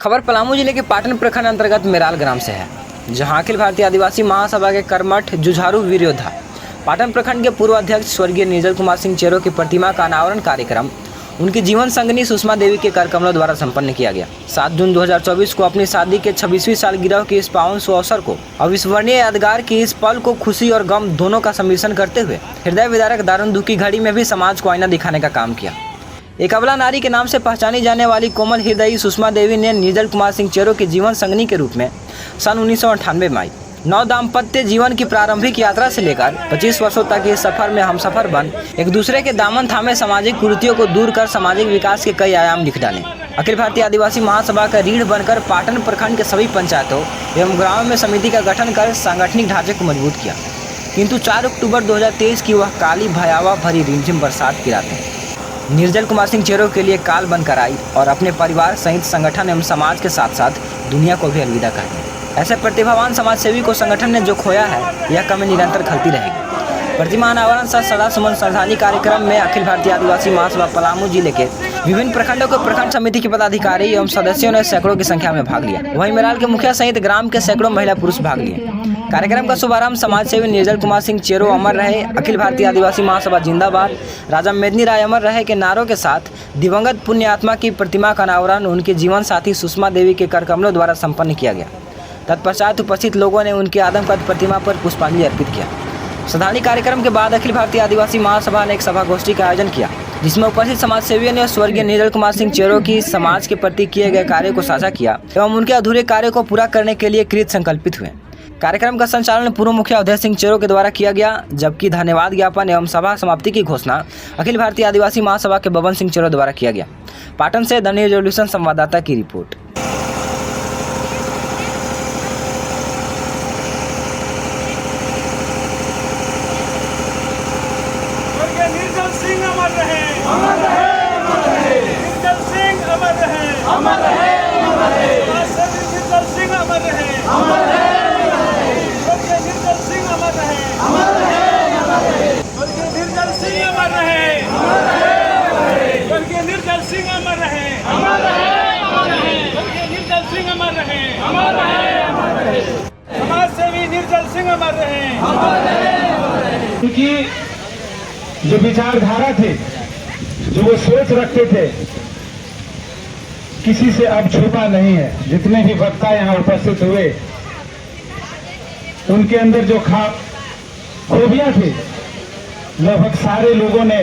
खबर पलामू जिले के पाटन प्रखंड अंतर्गत मेराल ग्राम से है, जहां अखिल भारतीय आदिवासी महासभा के कर्मठ जुझारू वीर योद्धा पाटन प्रखंड के पूर्व अध्यक्ष स्वर्गीय निर्जल कुमार सिंह चेरो की प्रतिमा का अनावरण कार्यक्रम उनकी जीवन संगिनी सुषमा देवी के करकमलों द्वारा संपन्न किया गया। 7 जून 2024 को अपनी शादी के 26वीं सालगिरह के इस पावन अवसर को अविस्मरणीय यादगार की इस पल को खुशी और गम दोनों का सम्मिश्रण करते हुए हृदय विदारक दारुण दुख की घड़ी में भी समाज को आईना दिखाने का काम किया। एक अबला नारी के नाम से पहचानी जाने वाली कोमल हृदयी सुषमा देवी ने निर्जल कुमार सिंह चेरो के जीवन संगिनी के रूप में सन 1998 में आई। नव दाम्पत्य जीवन की प्रारंभिक यात्रा से लेकर 25 वर्षों तक इस सफर में हम सफर बन एक दूसरे के दामन थामे सामाजिक कुरीतियों को दूर कर सामाजिक विकास के कई आयाम लिख डाले। अखिल भारतीय आदिवासी महासभा का रीढ़ बनकर पाटन प्रखंड के सभी पंचायतों एवं ग्रामों में समिति का गठन कर सांगठनिक ढांचे को मजबूत किया। किंतु 4 अक्टूबर 2023 की वह काली भयावह भरी रिमझिम बरसात की रातें निर्जल कुमार सिंह चेरो के लिए काल बनकर आई और अपने परिवार सहित संगठन एवं समाज के साथ साथ दुनिया को भी अलविदा कहा। ऐसे प्रतिभावान समाजसेवी को संगठन ने जो खोया है, यह कमी निरंतर खलती रहेगी। प्रतिमा अनावरण सह सदा सुमन श्रद्धांजलि कार्यक्रम में अखिल भारतीय आदिवासी महासभा पलामू जिले के विभिन्न प्रखंडों के प्रखंड समिति के पदाधिकारी एवं सदस्यों ने सैकड़ों की संख्या में भाग लिया। वहीं मेराल के मुखिया सहित ग्राम के सैकड़ों महिला पुरुष भाग लिए। कार्यक्रम का शुभारंभ समाजसेवी निर्जल कुमार सिंह चेरो अमर रहे, अखिल भारतीय आदिवासी महासभा जिंदाबाद, राजा मेदनी राय अमर रहे के नारों के साथ दिवंगत पुण्य आत्मा की प्रतिमा का अनावरण उनके जीवन साथी सुषमा देवी के करकमलों द्वारा संपन्न किया गया। तत्पश्चात उपस्थित लोगों ने उनके आदमकद प्रतिमा पर पुष्पांजलि अर्पित किया। श्रद्धांजलि कार्यक्रम के बाद अखिल भारतीय आदिवासी महासभा ने एक सभा गोष्ठी का आयोजन किया, जिसमें उपस्थित समाजसेवियों ने स्वर्गीय निर्जल कुमार सिंह चेरो की समाज के प्रति किए गए कार्य को साझा किया एवं उनके अधूरे कार्य को पूरा करने के लिए कृत संकल्पित हुए। कार्यक्रम का संचालन पूर्व मुखिया उदय सिंह चेरो के द्वारा किया गया, जबकि धन्यवाद ज्ञापन एवं सभा समाप्ति की घोषणा अखिल भारतीय आदिवासी महासभा के बबन सिंह चेरो द्वारा किया गया। पाटन से द न्यूज रेवोल्यूशन संवाददाता की रिपोर्ट। निर्जल सिंह अमर रहे, अमर रहे, अमर रहे। निर्जल सिंह अमर रहे, अमर रहे, अमर रहे। निर्जल सिंह अमर रहे, अमर रहे, अमर रहे। निर्जल सिंह अमर रहे, अमर रहे, अमर रहे। निर्जल सिंह अमर रहे, अमर रहे, अमर रहे। निर्जल सिंह अमर रहे, अमर रहे, अमर रहे। निर्जल सिंह अमर रहे, अमर रहे, अमर रहे। समाजसेवी निर्जल सिंह अमर रहे, अमर रहे, अमर रहे। क्योंकि जो विचारधारा थे, जो वो सोच रखते थे, किसी से अब छुपा नहीं है। जितने भी वक्ता यहाँ उपस्थित हुए, उनके अंदर जो खूबियां थी, लगभग सारे लोगों ने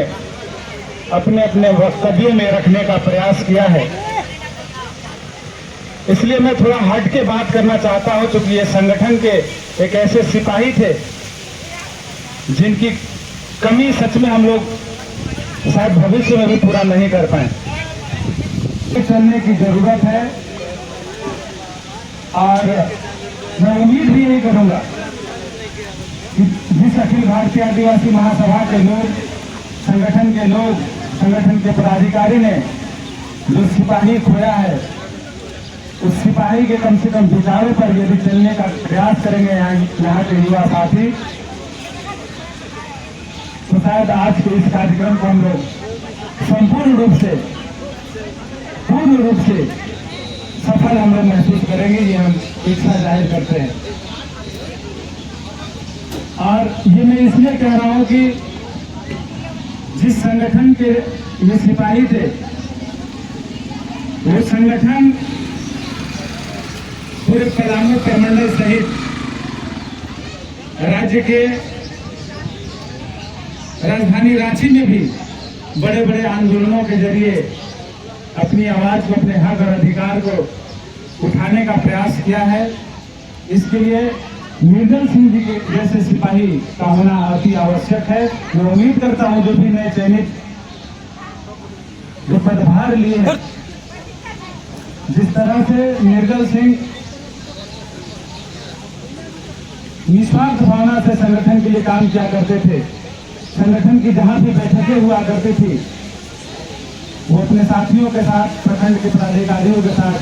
अपने अपने वक्तव्य में रखने का प्रयास किया है। इसलिए मैं थोड़ा हट के बात करना चाहता हूं, क्योंकि ये संगठन के एक ऐसे सिपाही थे जिनकी कमी सच में हम लोग शायद भविष्य में भी पूरा नहीं कर पाए। चलने की जरूरत है और मैं उम्मीद भी यही करूंगा कि जिस अखिल भारतीय आदिवासी महासभा के लोग, संगठन के लोग, संगठन के पदाधिकारी ने जो सिपाही खोया है, उस सिपाही के कम से कम विचारों पर यदि चलने का प्रयास करेंगे यहाँ के युवा साथी, तो शायद आज के इस कार्यक्रम को हम लोग संपूर्ण रूप से, पूर्ण रूप से सफल हम लोग महसूस करेंगे। ये हम इच्छा जाहिर करते हैं। और ये मैं इसलिए कह रहा हूं कि जिस संगठन के ये सिपाही थे, वो संगठन पूरे पलामू प्रमंडल सहित राज्य के राजधानी रांची में भी बड़े बड़े आंदोलनों के जरिए अपनी आवाज को, अपने हक और अधिकार को उठाने का प्रयास किया है। इसके लिए निर्जल सिंह जी के जैसे सिपाही का होना अति आवश्यक है। मैं उम्मीद करता हूं जो भी नए चयनित जो पदभार लिए हैं, जिस तरह से निर्जल सिंह निस्वार्थ भावना से संगठन के लिए काम किया करते थे, संगठन की जहां भी बैठकें हुआ करती थी, वो अपने साथियों के साथ, प्रखंड के पदाधिकारियों के साथ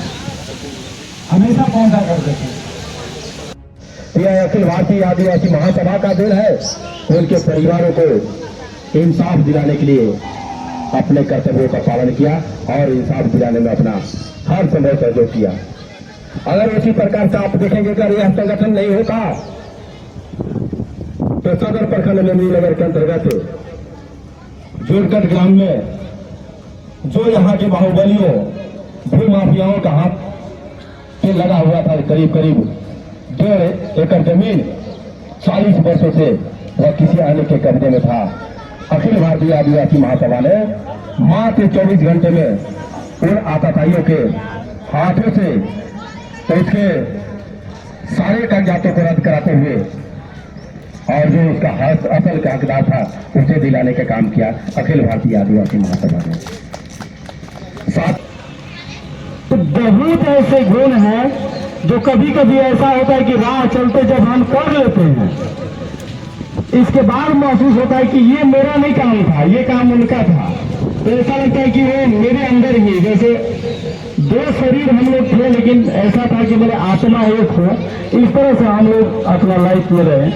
हमेशा पहुंचा करते थे। यह अखिल भारतीय आदिवासी महासभा का दिन है। उनके परिवारों को इंसाफ दिलाने के लिए अपने कर्तव्यों का पालन किया और इंसाफ दिलाने में अपना हर संभव सहयोग किया। अगर इसी प्रकार से आप देखेंगे अगर यह संगठन नहीं होता तो सदर प्रखंड मेमरीनगर के अंतर्गत जोड़कट ग्राम में जो यहाँ के बाहुबलियों भू माफियाओं का हाथ पे लगा हुआ था, करीब करीब 1.5 एकड़ जमीन 40 वर्षों से वह किसी अन्य के कब्जे में था। अखिल भारतीय आदिवासी महासभा ने मात्र 24 घंटे में उन आताताइयों के हाथों से तो उसके सारे कागजातों को रद्द कराते हुए और जो उसका असल का हकदार था उसे दिलाने का काम किया अखिल भारतीय आदिवासी महासभा ने। साथ तो बहुत ऐसे गुण हैं जो कभी कभी ऐसा होता है कि राह चलते जब हम कर लेते हैं, इसके बाद महसूस होता है कि ये मेरा नहीं काम था, ये काम उनका था। तो ऐसा लगता है कि वो मेरे अंदर ही, जैसे 2 शरीर हम लोग थे लेकिन ऐसा था कि मेरे आत्मा एक हो, इस तरह से हम लोग अपना लाइफ में रहे।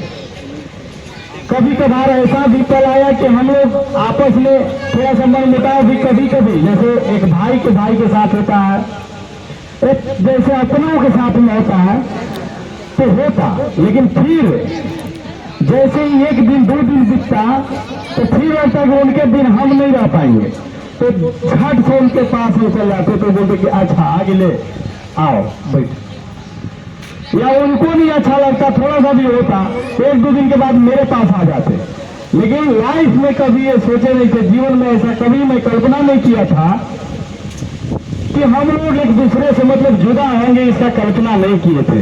कभी कभार ऐसा भी पल आया कि हम लोग आपस में थोड़ा सा मनमुटाव भी कभी कभी, जैसे एक भाई के साथ होता है, एक जैसे अपनों के साथ में होता है तो होता, लेकिन फिर जैसे ही 1 दिन 2 दिन बीतता तो फिर ऐसा कि उनके दिन हम नहीं रह पाएंगे, तो झट से उनके पास में चल जाते तो बोलते कि अच्छा आगे ले आओ बैठ, या उनको नहीं अच्छा लगता थोड़ा सा भी होता 1-2 दिन के बाद मेरे पास आ जाते। लेकिन लाइफ में कभी ये सोचे नहीं थे, जीवन में ऐसा कभी मैं कल्पना नहीं किया था कि हम लोग एक दूसरे से मतलब जुदा होंगे, इसका कल्पना नहीं किए थे।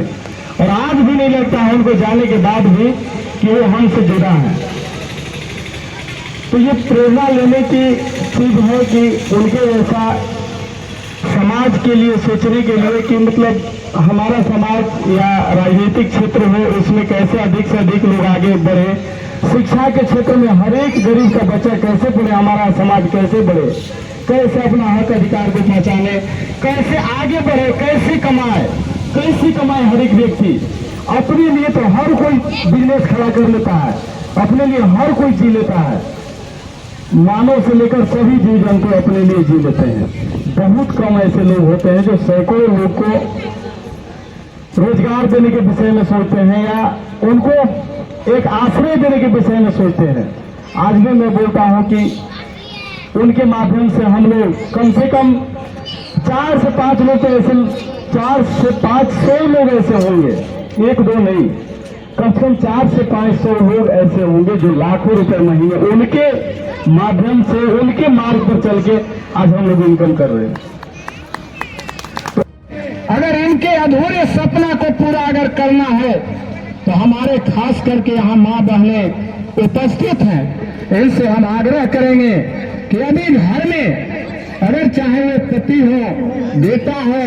और आज भी नहीं लगता है उनको जाने के बाद भी कि वो हमसे जुदा है। तो ये प्रेरणा लेने की चीज है कि उनके ऐसा समाज के लिए सोचने के लिए कि मतलब हमारा समाज या राजनीतिक क्षेत्र हो उसमें कैसे अधिक से अधिक लोग आगे बढ़े, शिक्षा के क्षेत्र में हर एक गरीब का बच्चा कैसे पढ़े, हमारा समाज कैसे बढ़े, कैसे अपना हक अधिकार को पहचाने, कैसे आगे बढ़े, कैसे कमाए हर एक व्यक्ति। अपने लिए तो हर कोई बिजनेस खड़ा कर लेता है, अपने लिए हर कोई जी लेता है, मानव से लेकर सभी जीव जंतु अपने लिए जी लेते हैं। बहुत कम ऐसे लोग होते हैं जो सैकड़ों लोग को रोजगार देने के विषय में सोचते हैं या उनको एक आश्रय देने के विषय में सोचते हैं। आज भी मैं बोलता हूं कि उनके माध्यम से हम लोग कम से कम 4 से 5 लोग तो ऐसे 4 से 500 लोग ऐसे होंगे, 1-2 नहीं, कम से कम 4 से 500 लोग ऐसे होंगे जो लाखों रुपए महीने उनके माध्यम से उनके मार्ग पर चल के आज हम लोग इनकम कर रहे हैं। अगर इनके अधूरे सपना को पूरा अगर करना है तो हमारे खास करके यहाँ माँ बहनें उपस्थित हैं, इनसे हम आग्रह करेंगे कि अभी घर में अगर चाहे वो पति हो बेटा हो,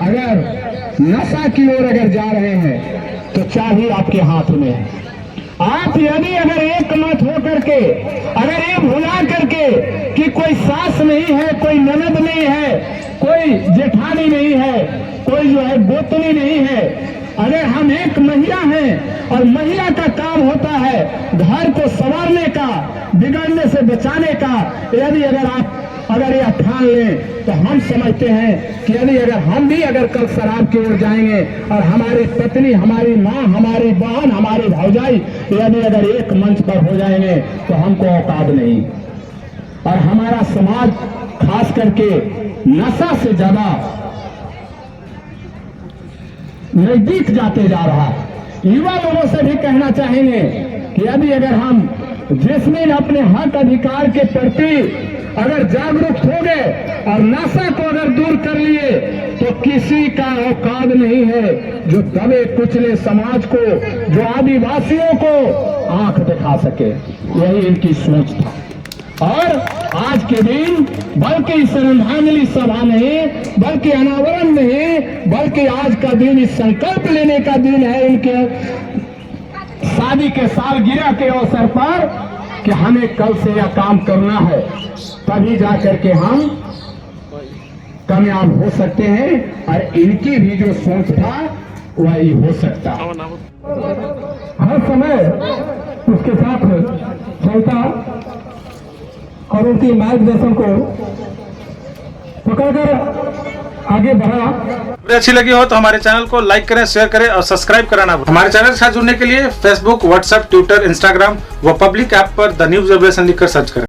अगर नशा की ओर अगर जा रहे हैं तो चाहे आपके हाथ में है। आप यदि अगर एक मत हो करके अगर ये भुला करके कि कोई सास नहीं है, कोई ननद नहीं है, कोई जेठानी नहीं है, कोई जो है गोतनी नहीं है, अगर हम एक महिला हैं और महिला का काम होता है घर को संवारने का, बिगड़ने से बचाने का, यदि अगर यह ठान लें तो हम समझते हैं कि यदि अगर हम भी अगर कल शराब की ओर जाएंगे और हमारी पत्नी, हमारी माँ, हमारी बहन, हमारी भौजाई यदि अगर एक मंच पर हो जाएंगे तो हमको औकात नहीं। और हमारा समाज खास करके नशा से ज्यादा नजदीक जाते जा रहा है। युवा लोगों से भी कहना चाहेंगे कि यदि अगर हम जिसमें अपने हक अधिकार के प्रति अगर जागरूक हो गए और नशा को अगर दूर कर लिए तो किसी का औकात नहीं है जो दबे कुचले समाज को, जो आदिवासियों को आंख दिखा सके। यही इनकी सोच था। और आज के दिन बल्कि श्रद्धांजलि सभा नहीं, बल्कि अनावरण नहीं, बल्कि आज का दिन इस संकल्प लेने का दिन है इनके शादी के सालगिरह के अवसर पर कि हमें कल से यह काम करना है, तभी जाकर के हम कामयाब हो सकते हैं। और इनकी भी जो सोच था वही हो सकता। हर समय उसके साथ चलता और उनकी मार्गदर्शन को पकड़कर आगे बढ़ा। वीडियो अच्छी लगी हो तो हमारे चैनल को लाइक करें, शेयर करें और सब्सक्राइब कराना। हमारे चैनल के साथ जुड़ने के लिए फेसबुक, व्हाट्सएप, ट्विटर, इंस्टाग्राम व पब्लिक ऐप पर द न्यूज अपडेशन लिखकर सर्च करें।